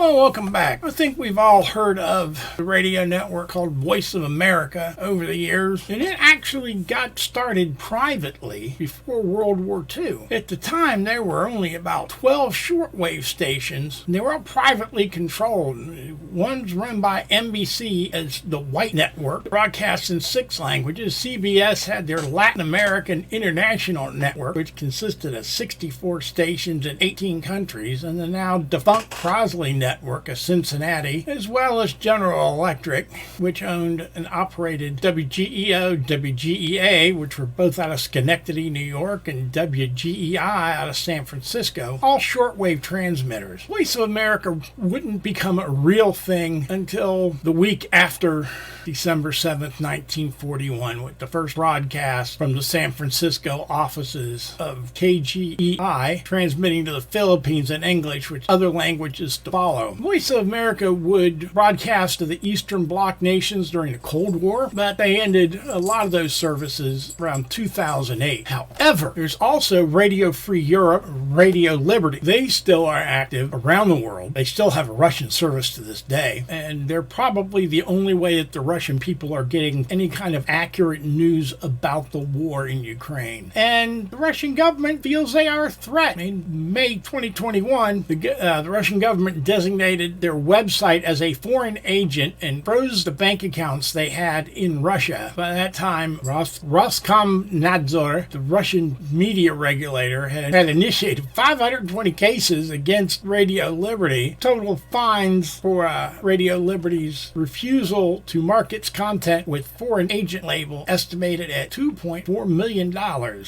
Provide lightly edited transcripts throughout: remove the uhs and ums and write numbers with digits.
Well, welcome back. I think we've all heard of the radio network called Voice of America over the years, and it actually got started privately before World War II. At the time, there were only about 12 shortwave stations, and they were all privately controlled. One's run by NBC as the White Network, broadcasts in 6 languages. CBS had their Latin American International Network, which consisted of 64 stations in 18 countries, and the now defunct Crosley Network of Cincinnati, as well as General Electric, which owned and operated WGEO, WGEA, which were both out of Schenectady, New York, and WGEI out of San Francisco, all shortwave transmitters. Voice of America wouldn't become a real thing until the week after December 7th, 1941, with the first broadcast from the San Francisco offices of KGEI, transmitting to the Philippines in English, with other languages to follow. Voice of America would broadcast to the Eastern Bloc nations during the Cold War, but they ended a lot of those services around 2008. However, there's also Radio Free Europe, Radio Liberty. They still are active around the world. They still have a Russian service to this day, and they're probably the only way that the Russian people are getting any kind of accurate news about the war in Ukraine. And the Russian government feels they are a threat. In May 2021, the Russian government designated their website as a foreign agent and froze the bank accounts they had in Russia. By that time, Roskomnadzor, the Russian media regulator, had initiated 520 cases against Radio Liberty. Total fines for Radio Liberty's refusal to mark its content with foreign agent label estimated at $2.4 million.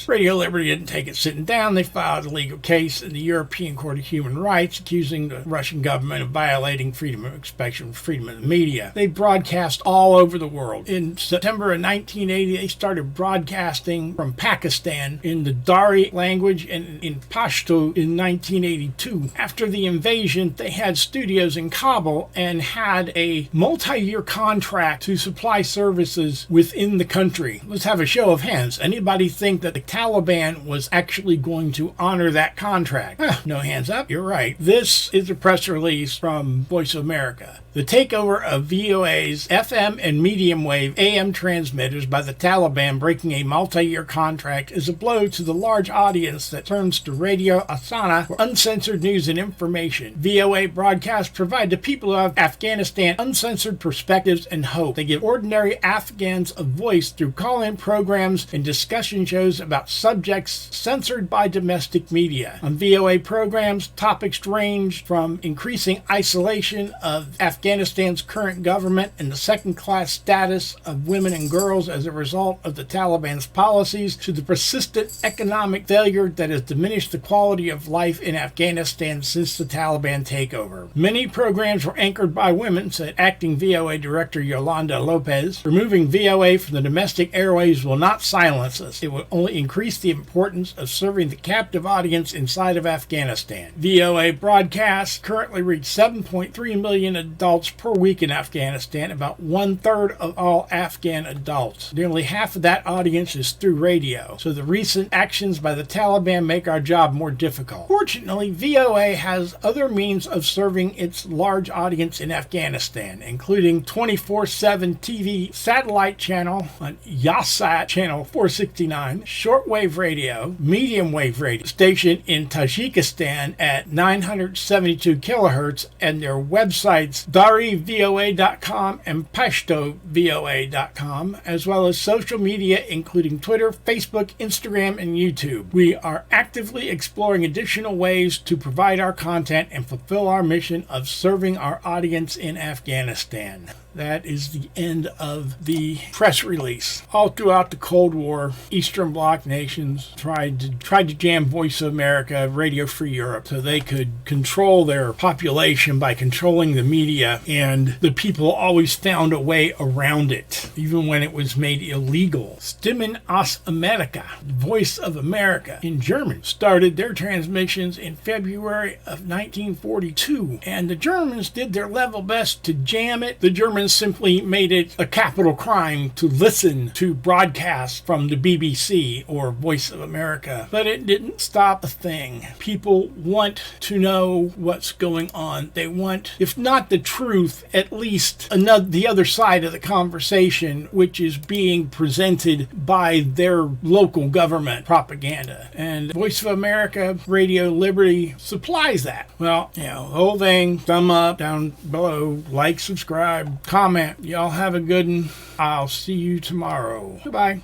Radio Liberty didn't take it sitting down. They filed a legal case in the European Court of Human Rights accusing the Russian government of violating freedom of expression, freedom of the media. They broadcast all over the world. In September of 1980, they started broadcasting from Pakistan in the Dari language and in Pashto in 1982. After the invasion, they had studios in Kabul and had a multi-year contract to supply services within the country. Let's have a show of hands. Anybody think that the Taliban was actually going to honor that contract? No hands up. You're right. This is a press release from Voice of America. The takeover of VOA's FM and medium wave AM transmitters by the Taliban, breaking a multi-year contract, is a blow to the large audience that turns to Radio Asana for uncensored news and information. VOA broadcasts provide the people of Afghanistan uncensored perspectives and hope. They give ordinary Afghans a voice through call-in programs and discussion shows about subjects censored by domestic media. On VOA programs, topics range from increasing isolation of Afghanistan's current government and the second-class status of women and girls as a result of the Taliban's policies to the persistent economic failure that has diminished the quality of life in Afghanistan since the Taliban takeover. Many programs were anchored by women, said acting VOA Director Yolanda Lopez. Removing VOA from the domestic airwaves will not silence us. It will only increase the importance of serving the captive audience inside of Afghanistan. VOA broadcasts currently reach 7.3 million adults per week in Afghanistan, about 1/3 of all Afghan adults. Nearly half of that audience is through radio, so the recent actions by the Taliban make our job more difficult. Fortunately, VOA has other means of serving its large audience in Afghanistan, including 24/7 TV satellite channel on Yasat channel 469, shortwave radio, medium wave radio station in Tajikistan at 972 kilohertz, and their websites DariVOA.com and PashtoVOA.com, as well as social media including Twitter, Facebook, Instagram, and YouTube. We are actively exploring additional ways to provide our content and fulfill our mission of serving our audience in Afghanistan. That is the end of the press release. All throughout the Cold War, Eastern Bloc nations tried to jam Voice of America, Radio Free Europe, so they could control their population by controlling the media, and the people always found a way around it, even when it was made illegal. Stimmen aus Amerika, Voice of America, in German, started their transmissions in February of 1942, and the Germans did their level best to jam it. The Germans simply made it a capital crime to listen to broadcasts from the BBC or Voice of America, but it didn't stop a thing. People want to know what's going on on. They want, if not the truth, at least the other side of the conversation, which is being presented by their local government propaganda. And Voice of America, Radio Liberty supplies that. Well, the whole thing, thumb up, down below, like, subscribe, comment. Y'all have a good one. I'll see you tomorrow. Goodbye.